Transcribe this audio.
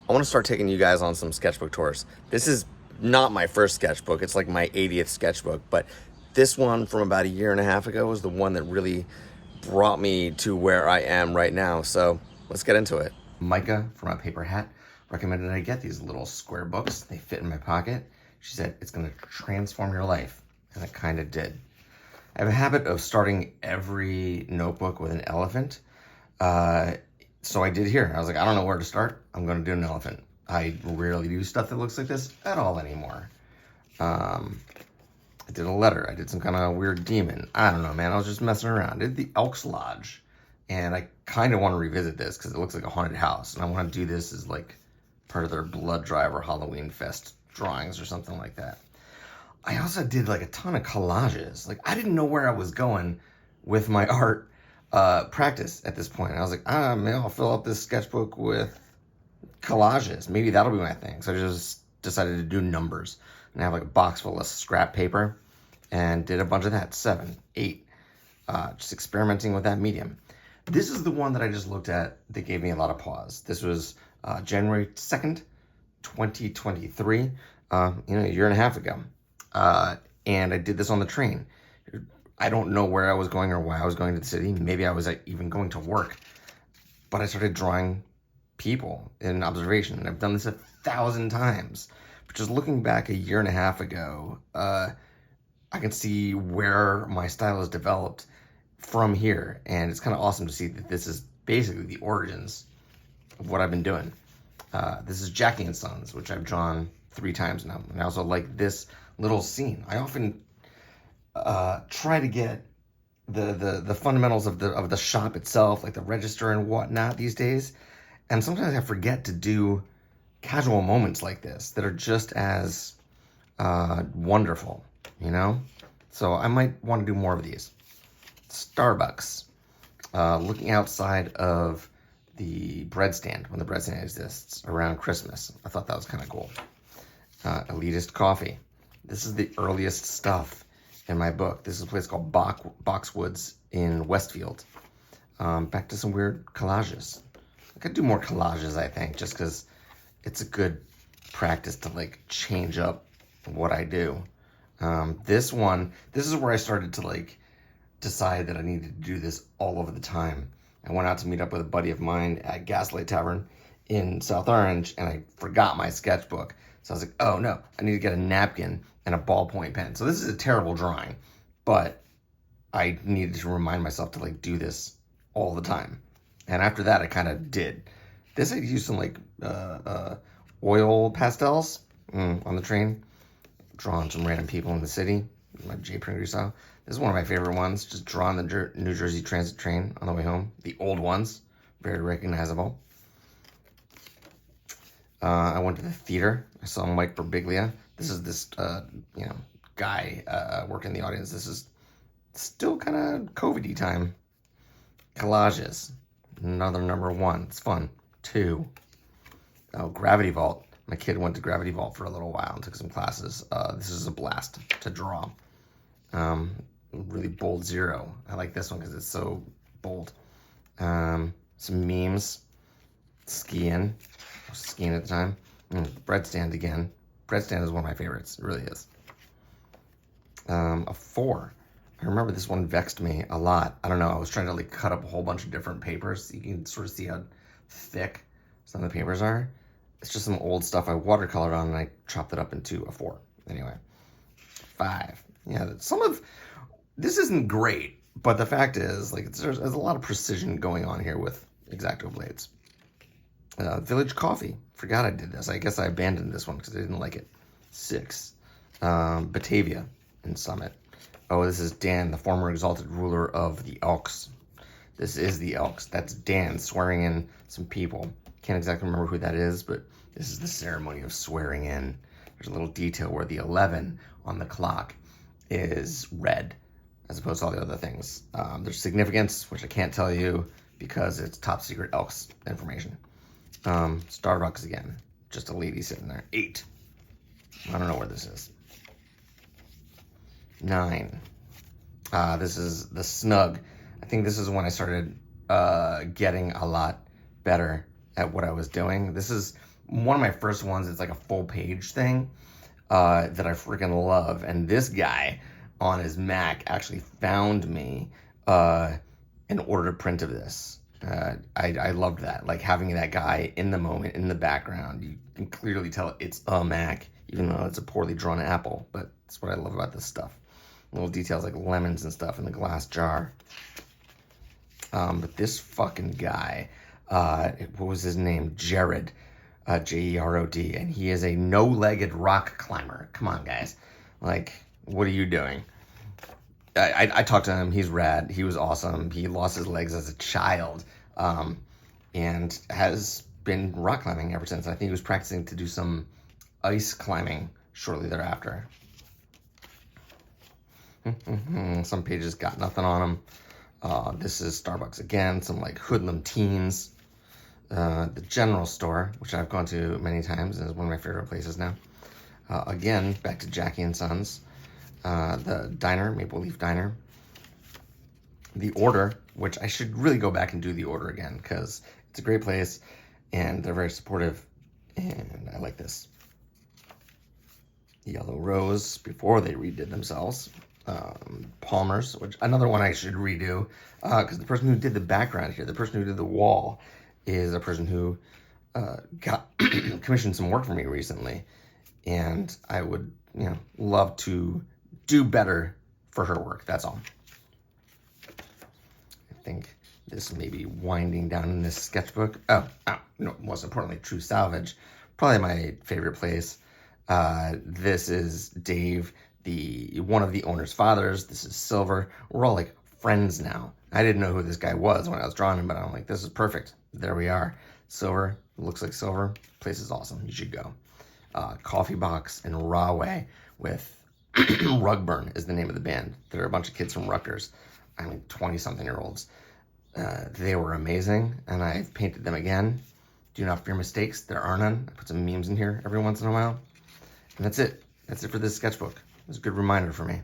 I want to start taking you guys on some sketchbook tours. This is not my first sketchbook. It's like my 80th sketchbook, but this one from about a year and a half ago was the one that really brought me to where I am right now. So let's get into it. Micah from A Paper Hat recommended I get these little square books. They fit in my pocket. She said, it's going to transform your life. And it kind of did. I have a habit of starting every notebook with an elephant. So I did here. I was like, I don't know where to start. I'm going to do an elephant. I rarely do stuff that looks like this at all anymore. I did a letter. I did some kind of weird demon. I don't know, man. I was just messing around. I did the Elks Lodge. And I kind of want to revisit this because it looks like a haunted house. And I want to do this as like part of their blood drive or Halloween fest drawings or something like that. I also did like a ton of collages. Like I didn't know where I was going with my art practice at this point. I was like, maybe I'll fill up this sketchbook with collages. Maybe that'll be my thing. So I just decided to do numbers and have like a box full of scrap paper and did a bunch of that, 7, 8, just experimenting with that medium. This is the one that I just looked at that gave me a lot of pause. This was January 2nd, 2023, a year and a half ago. And I did this on the train. I don't know where I was going or why I was going to the city. Maybe I was even going to work. But I started drawing people in observation. And I've done this 1,000 times. But just looking back a year and a half ago, I can see where my style has developed from here. And it's kind of awesome to see that this is basically the origins of what I've been doing. This is Jackie and Sons, which I've drawn 3 times now. And I also like this little scene. I often try to get the fundamentals of the shop itself, like the register and whatnot these days. And sometimes I forget to do casual moments like this that are just as wonderful, So I might want to do more of these. Starbucks. Looking outside of the bread stand, when the bread stand exists, around Christmas. I thought that was kind of cool. Elitist Coffee. This is the earliest stuff in my book. This is a place called Boxwoods in Westfield. Back to some weird collages. I could do more collages, I think, just because it's a good practice to like change up what I do. This is where I started to like decide that I needed to do this all over the time. I went out to meet up with a buddy of mine at Gaslight Tavern in South Orange, and I forgot my sketchbook. So I was like, oh no, I need to get a napkin and a ballpoint pen. So this is a terrible drawing, but I needed to remind myself to like do this all the time. And after that, I kind of did. This I used some like oil pastels on the train, drawing some random people in the city, like J. Pringle style. This is one of my favorite ones, just drawing the New Jersey Transit train on the way home. The old ones, very recognizable. I went to the theater. I saw Mike Birbiglia. This is this, guy working in the audience. This is still kind of COVID-y time. Collages. Another number 1. It's fun. 2. Oh, Gravity Vault. My kid went to Gravity Vault for a little while and took some classes. This is a blast to draw. Really bold 0. I like this one because it's so bold. Some memes. Skiing. I was skiing at the time. Bread stand again. Bread stand is one of my favorites. It really is. A 4. I remember this one vexed me a lot. I don't know. I was trying to like cut up a whole bunch of different papers. So you can sort of see how thick some of the papers are. It's just some old stuff I watercolored on, and I chopped it up into a 4. Anyway. 5. Yeah, this isn't great, but the fact is, like, there's a lot of precision going on here with X-Acto blades. Village Coffee. Forgot I did this. I guess I abandoned this one because I didn't like it. 6. Batavia in Summit. Oh, this is Dan, the former exalted ruler of the Elks. This is the Elks. That's Dan swearing in some people. Can't exactly remember who that is, but this is the ceremony of swearing in. There's a little detail where the 11 on the clock is red, as opposed to all the other things. There's significance, which I can't tell you because it's top secret Elks information. Starbucks again. Just a lady sitting there. 8. I don't know where this is. 9. This is the Snug. I think this is when I started getting a lot better at what I was doing. This is one of my first ones. It's like a full page thing that I freaking love. And this guy on his Mac actually found me an order print of this. I loved that, like having that guy in the moment, in the background. You can clearly tell it's a Mac, even though it's a poorly drawn apple. But that's what I love about this stuff. Little details like lemons and stuff in the glass jar. But this fucking guy, what was his name? Jared, Jerod, and he is a no-legged rock climber. Come on, guys. Like, what are you doing? I talked to him. He's rad. He was awesome. He lost his legs as a child, and has been rock climbing ever since. I think he was practicing to do some ice climbing shortly thereafter. Some pages got nothing on them. This is Starbucks again. Some like hoodlum teens. The general store, which I've gone to many times, and is one of my favorite places now. Again, back to Jackie and Sons. The diner, Maple Leaf Diner. The Order, which I should really go back and do The Order again, because it's a great place, and they're very supportive, and I like this. Yellow Rose, before they redid themselves. Palmer's, which another one I should redo, because the person who did the background here, the person who did the wall, is a person who got commissioned some work for me recently, and I would, love to do better for her work. That's all. I think this may be winding down in this sketchbook. Most importantly, True Salvage, probably my favorite place. This is Dave, one of the owner's fathers. This is Silver. We're all like friends now. I didn't know who this guy was when I was drawing him, but I'm like, this is perfect. There we are. Silver, looks like silver. Place is awesome. You should go. Coffee Box and Rawway with Rugburn is the name of the band. They're a bunch of kids from Rutgers. 20-something-year-olds. They were amazing, and I've painted them again. Do not fear mistakes. There are none. I put some memes in here every once in a while. And that's it. That's it for this sketchbook. It was a good reminder for me.